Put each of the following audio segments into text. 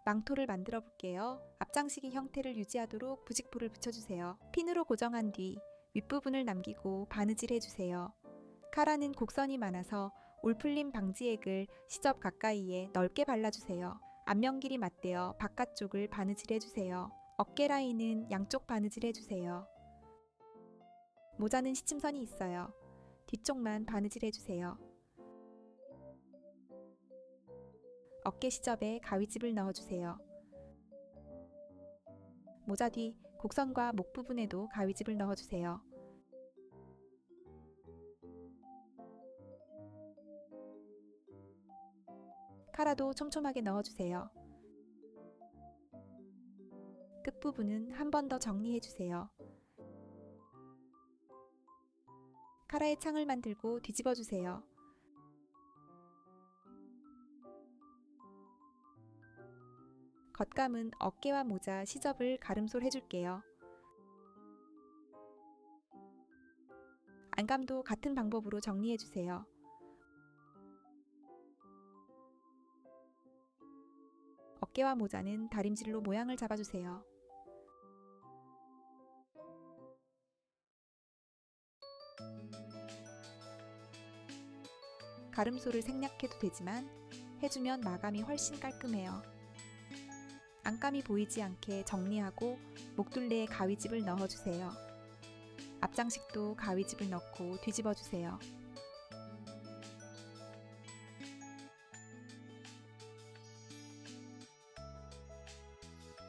망토를 만들어 볼게요. 앞장시기 형태를 유지하도록 부직포를 붙여주세요. 핀으로 고정한 뒤 윗부분을 남기고 바느질 해주세요. 카라는 곡선이 많아서 올풀림 방지액을 시접 가까이에 넓게 발라주세요. 앞면 길이 맞대어 바깥쪽을 바느질 해주세요. 어깨 라인은 양쪽 바느질 해주세요. 모자는 시침선이 있어요. 뒤쪽만 바느질 해주세요. 어깨 시접에 가위집을 넣어주세요. 모자 뒤 곡선과 목 부분에도 가위집을 넣어주세요. 카라도 촘촘하게 넣어주세요. 끝부분은 한 번 더 정리해주세요. 카라의 창을 만들고 뒤집어주세요. 겉감은 어깨와 모자 시접을 가름솔 해줄게요. 안감도 같은 방법으로 정리해주세요. 어깨와 모자는 다림질로 모양을 잡아주세요. 가름솔을 생략해도 되지만 해주면 마감이 훨씬 깔끔해요. 안감이 보이지 않게 정리하고 목둘레에 가위집을 넣어주세요. 앞장식도 가위집을 넣고 뒤집어주세요.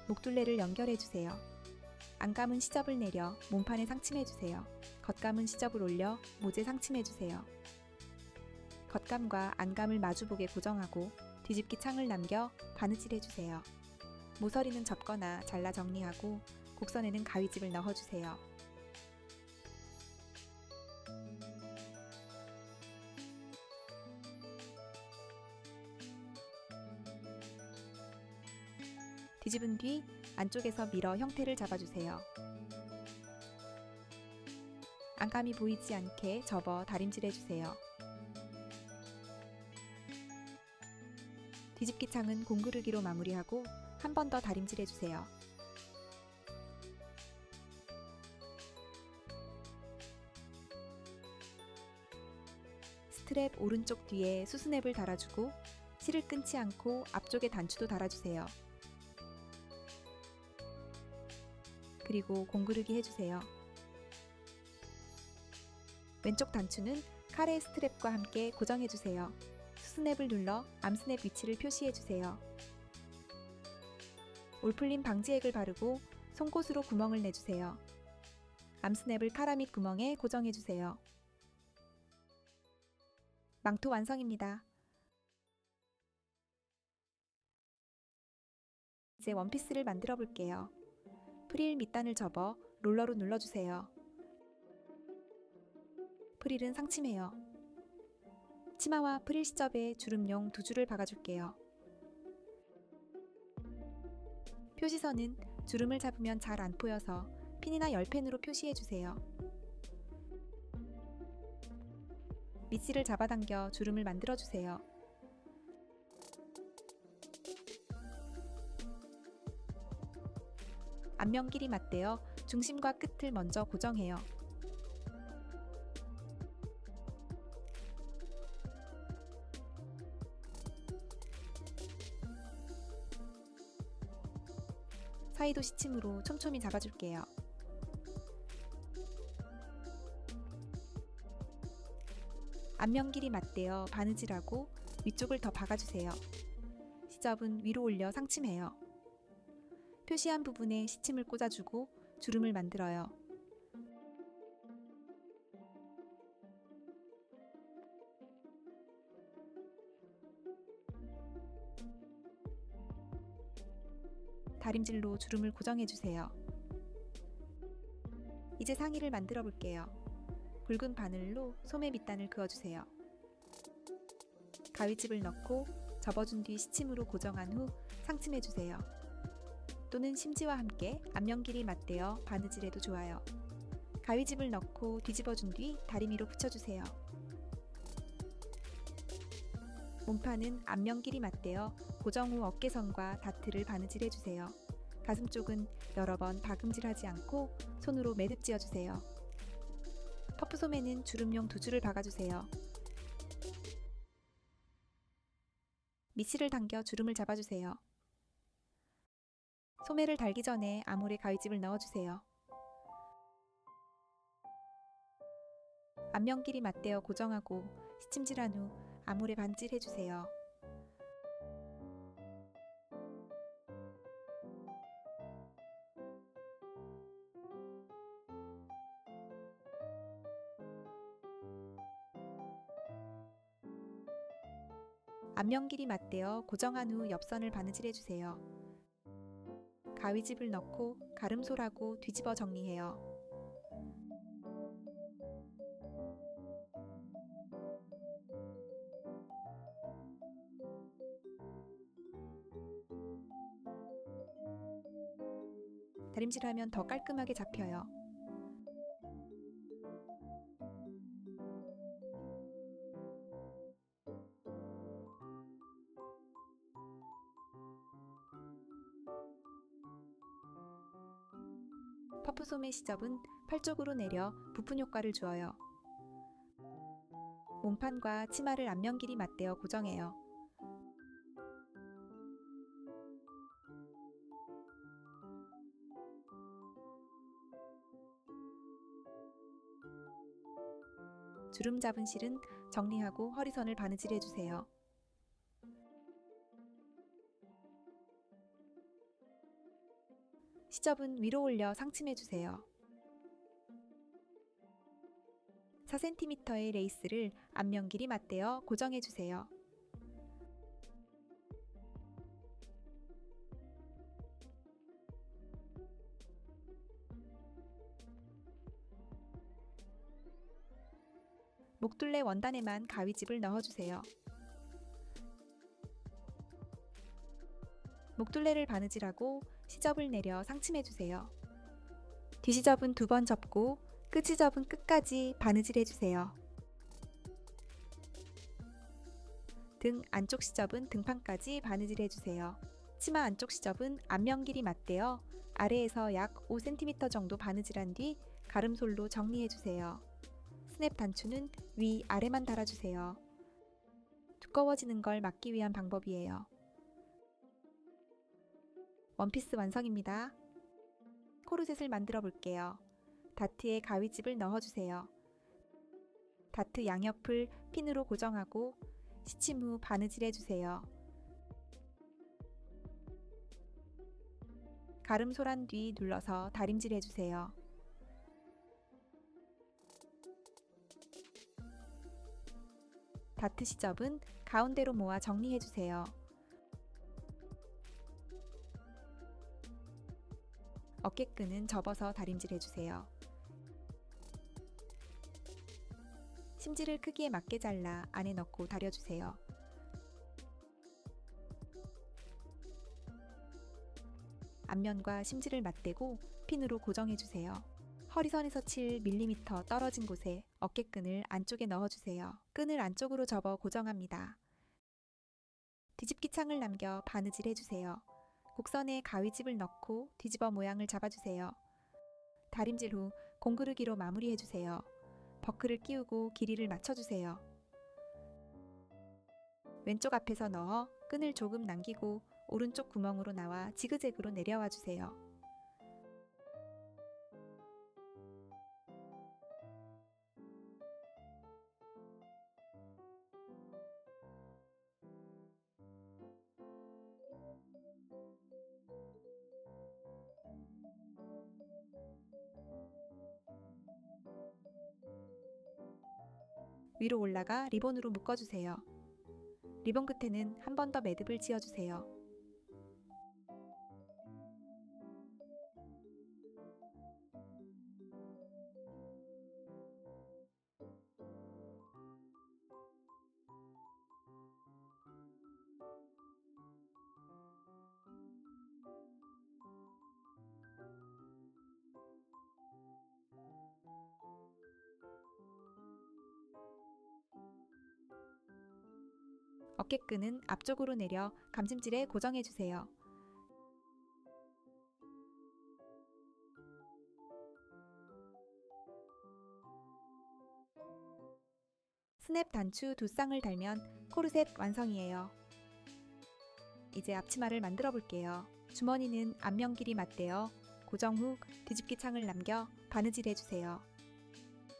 목둘레를 연결해주세요. 안감은 시접을 내려 몸판에 상침해주세요. 겉감은 시접을 올려 모재 상침해주세요. 겉감과 안감을 마주보게 고정하고 뒤집기 창을 남겨 바느질해주세요. 모서리는 접거나 잘라 정리하고 곡선에는 가위집을 넣어주세요. 뒤집은 뒤 안쪽에서 밀어 형태를 잡아주세요. 안감이 보이지 않게 접어 다림질해주세요. 뒤집기 창은 공구르기로 마무리하고 한 번 더 다림질해주세요. 스트랩 오른쪽 뒤에 수스냅을 달아주고 실을 끊지 않고 앞쪽에 단추도 달아주세요. 그리고 공구르기 해주세요. 왼쪽 단추는 카레 스트랩과 함께 고정해주세요. 수스냅을 눌러 암스냅 위치를 표시해주세요. 올풀림 방지액을 바르고 송곳으로 구멍을 내주세요. 암스냅을 카라 밑 구멍에 고정해주세요. 망토 완성입니다. 이제 원피스를 만들어 볼게요. 프릴 밑단을 접어 롤러로 눌러주세요. 프릴은 상침해요. 치마와 프릴 시접에 주름용 두 줄을 박아줄게요. 표시선은 주름을 잡으면 잘 안 보여서 핀이나 열펜으로 표시해주세요. 밑실을 잡아당겨 주름을 만들어주세요. 앞면 길이 맞대어 중심과 끝을 먼저 고정해요. 사이도 시침으로 촘촘히 잡아줄게요. 앞면 길이 맞대어 바느질하고 위쪽을 더 박아주세요. 시접은 위로 올려 상침해요. 표시한 부분에 시침을 꽂아주고 주름을 만들어요. 다림질로 주름을 고정해주세요. 이제 상의를 만들어 볼게요. 굵은 바늘로 소매 밑단을 그어주세요. 가위집을 넣고 접어준 뒤 시침으로 고정한 후 상침해주세요. 또는 심지와 함께 앞면 길이 맞대어 바느질해도 좋아요. 가위집을 넣고 뒤집어준 뒤 다리미로 붙여주세요. 몸판은 앞면 길이 맞대어 고정 후 어깨선과 다트를 바느질해주세요. 가슴 쪽은 여러 번 박음질하지 않고 손으로 매듭 지어주세요. 퍼프 소매는 주름용 2줄을 박아주세요. 밑실을 당겨 주름을 잡아주세요. 소매를 달기 전에 아몰에 가위집을 넣어주세요. 앞면 길이 맞대어 고정하고 시침질한 후 아몰에 반질해주세요. 앞면 길이 맞대어 고정한 후 옆선을 바느질해주세요. 가위집을 넣고 가름솔하고 뒤집어 정리해요. 다림질하면 더 깔끔하게 잡혀요. 퍼프 소매 시접은 팔 쪽으로 내려 부푼 효과를 주어요. 몸판과 치마를 앞면 길이 맞대어 고정해요. 주름 잡은 실은 정리하고 허리선을 바느질해주세요. 시접은 위로 올려 상침해주세요. 4cm의 레이스를 앞면 길이 맞대어 고정해주세요. 목둘레 원단에만 가위집을 넣어주세요. 목둘레를 바느질하고 시접을 내려 상침해주세요. 뒤시접은 2번 접고 끝시접은 끝까지 바느질해주세요. 등 안쪽 시접은 등판까지 바느질해주세요. 치마 안쪽 시접은 앞면 길이 맞대어 아래에서 약 5cm 정도 바느질한 뒤 가름솔로 정리해주세요. 스냅 단추는 위 아래만 달아주세요. 두꺼워지는 걸 막기 위한 방법이에요. 원피스 완성입니다. 코르셋을 만들어 볼게요. 다트에 가위집을 넣어주세요. 다트 양옆을 핀으로 고정하고 시침 후 바느질해주세요. 가름솔한 뒤 눌러서 다림질해주세요. 다트 시접은 가운데로 모아 정리해주세요. 어깨끈은 접어서 다림질해주세요. 심지를 크기에 맞게 잘라 안에 넣고 다려주세요. 앞면과 심지를 맞대고 핀으로 고정해주세요. 허리선에서 7mm 떨어진 곳에 어깨끈을 안쪽에 넣어주세요. 끈을 안쪽으로 접어 고정합니다. 뒤집기 창을 남겨 바느질해주세요. 곡선에 가위집을 넣고 뒤집어 모양을 잡아주세요. 다림질 후 공구르기로 마무리해주세요. 버클을 끼우고 길이를 맞춰주세요. 왼쪽 앞에서 넣어 끈을 조금 남기고 오른쪽 구멍으로 나와 지그재그로 내려와 주세요. 위로 올라가 리본으로 묶어주세요. 리본 끝에는 한 번 더 매듭을 지어주세요. 어깨끈은 앞쪽으로 내려 감침질에 고정해주세요. 스냅 단추 2쌍을 달면 코르셋 완성이에요. 이제 앞치마를 만들어 볼게요. 주머니는 앞면 길이 맞대어 고정 후 뒤집기 창을 남겨 바느질 해주세요.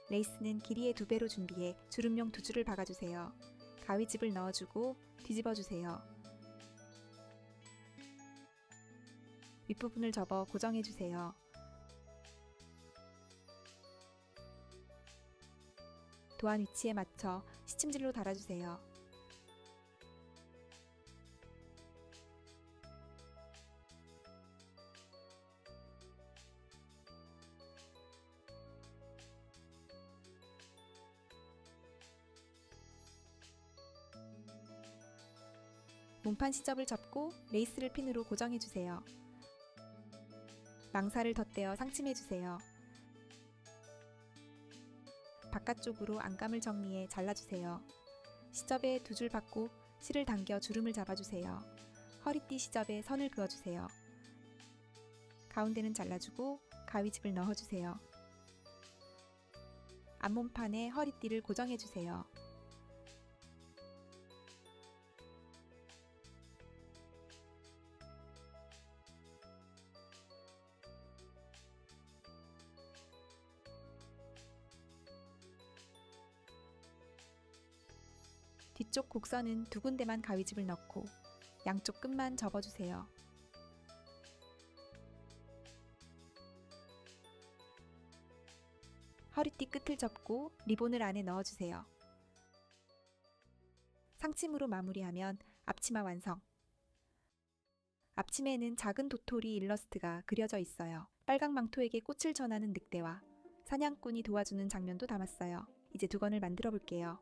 레이스는 길이의 2배로 준비해 주름용 2줄을 박아주세요. 가위집을 넣어주고 뒤집어주세요. 윗부분을 접어 고정해주세요. 도안 위치에 맞춰 시침질로 달아주세요. 몸판 시접을 접고 레이스를 핀으로 고정해주세요. 망사를 덧대어 상침해주세요. 바깥쪽으로 안감을 정리해 잘라주세요. 시접에 2줄 받고 실을 당겨 주름을 잡아주세요. 허리띠 시접에 선을 그어주세요. 가운데는 잘라주고 가위집을 넣어주세요. 앞몸판에 허리띠를 고정해주세요. 뒤쪽 곡선은 2군데만 가위집을 넣고 양쪽 끝만 접어주세요. 허리띠 끝을 접고 리본을 안에 넣어주세요. 상침으로 마무리하면 앞치마 완성. 앞치마에는 작은 도토리 일러스트가 그려져 있어요. 빨강 망토에게 꽃을 전하는 늑대와 사냥꾼이 도와주는 장면도 담았어요. 이제 두건을 만들어 볼게요.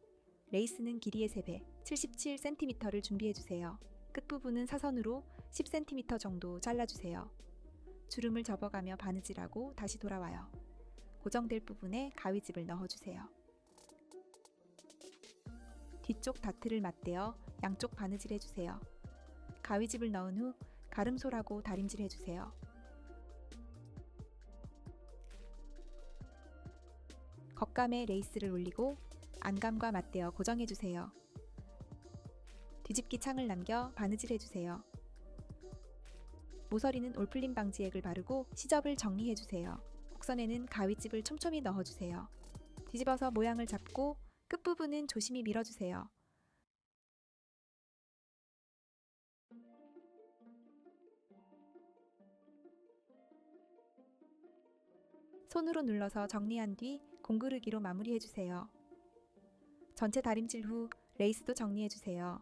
레이스는 길이의 3배, 77cm를 준비해주세요. 끝부분은 사선으로 10cm 정도 잘라주세요. 주름을 접어가며 바느질하고 다시 돌아와요. 고정될 부분에 가위집을 넣어주세요. 뒤쪽 다트를 맞대어 양쪽 바느질 해주세요. 가위집을 넣은 후 가름솔하고 다림질 해주세요. 겉감에 레이스를 올리고 안감과 맞대어 고정해주세요. 뒤집기 창을 남겨 바느질 해주세요. 모서리는 올풀림 방지액을 바르고 시접을 정리해주세요. 곡선에는 가위집을 촘촘히 넣어주세요. 뒤집어서 모양을 잡고 끝부분은 조심히 밀어주세요. 손으로 눌러서 정리한 뒤 공구르기로 마무리해주세요. 전체 다림질 후 레이스도 정리해주세요.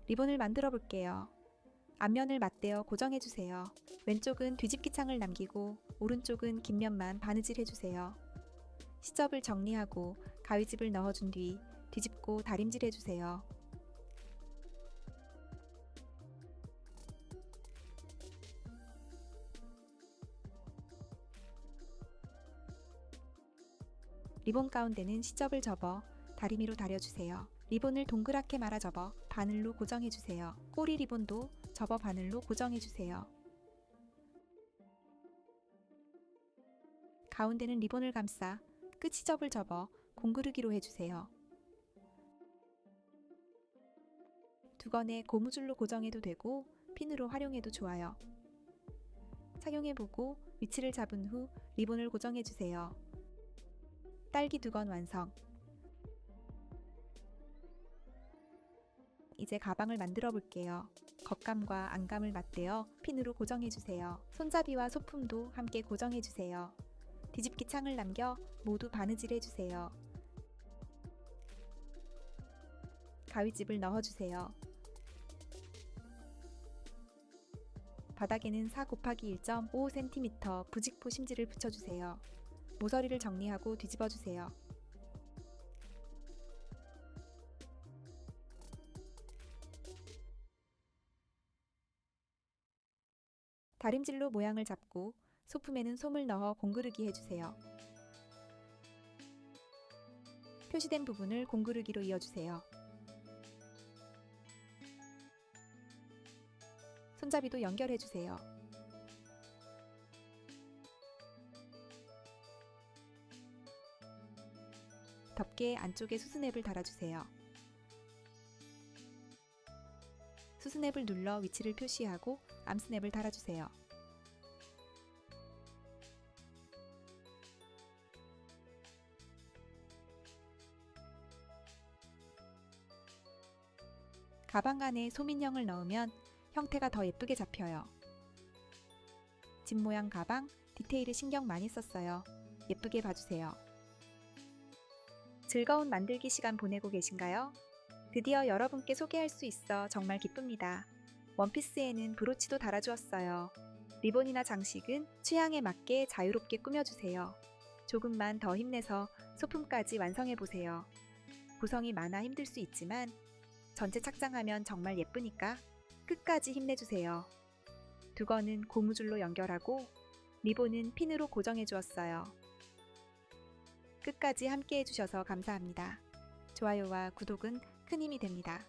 리본을 만들어 볼게요. 앞면을 맞대어 고정해주세요. 왼쪽은 뒤집기 창을 남기고 오른쪽은 뒷면만 바느질 해주세요. 시접을 정리하고 가위집을 넣어준 뒤 뒤집고 다림질 해주세요. 리본 가운데는 시접을 접어 다리미로 다려주세요. 리본을 동그랗게 말아 접어 바늘로 고정해주세요. 꼬리 리본도 접어 바늘로 고정해주세요. 가운데는 리본을 감싸 끝 시접을 접어 공구르기로 해주세요. 두건에 고무줄로 고정해도 되고 핀으로 활용해도 좋아요. 착용해보고 위치를 잡은 후 리본을 고정해주세요. 딸기 두건 완성. 이제 가방을 만들어 볼게요. 겉감과 안감을 맞대어 핀으로 고정해주세요. 손잡이와 소품도 함께 고정해주세요. 뒤집기 창을 남겨 모두 바느질 해주세요. 가위집을 넣어주세요. 바닥에는 4 곱하기 1.5cm 부직포 심지를 붙여주세요. 모서리를 정리하고 뒤집어주세요. 다림질로 모양을 잡고 소품에는 솜을 넣어 공구르기 해주세요. 표시된 부분을 공구르기로 이어주세요. 손잡이도 연결해주세요. 덮개 안쪽에 수스냅을 달아주세요. 수스냅을 눌러 위치를 표시하고 암스냅을 달아주세요. 가방 안에 솜인형을 넣으면 형태가 더 예쁘게 잡혀요. 집 모양 가방 디테일을 신경 많이 썼어요. 예쁘게 봐주세요. 즐거운 만들기 시간 보내고 계신가요? 드디어 여러분께 소개할 수 있어 정말 기쁩니다. 원피스에는 브로치도 달아주었어요. 리본이나 장식은 취향에 맞게 자유롭게 꾸며주세요. 조금만 더 힘내서 소품까지 완성해보세요. 구성이 많아 힘들 수 있지만 전체 착장하면 정말 예쁘니까 끝까지 힘내주세요. 두건은 고무줄로 연결하고 리본은 핀으로 고정해 주었어요. 끝까지 함께 해주셔서 감사합니다. 좋아요와 구독은 큰 힘이 됩니다.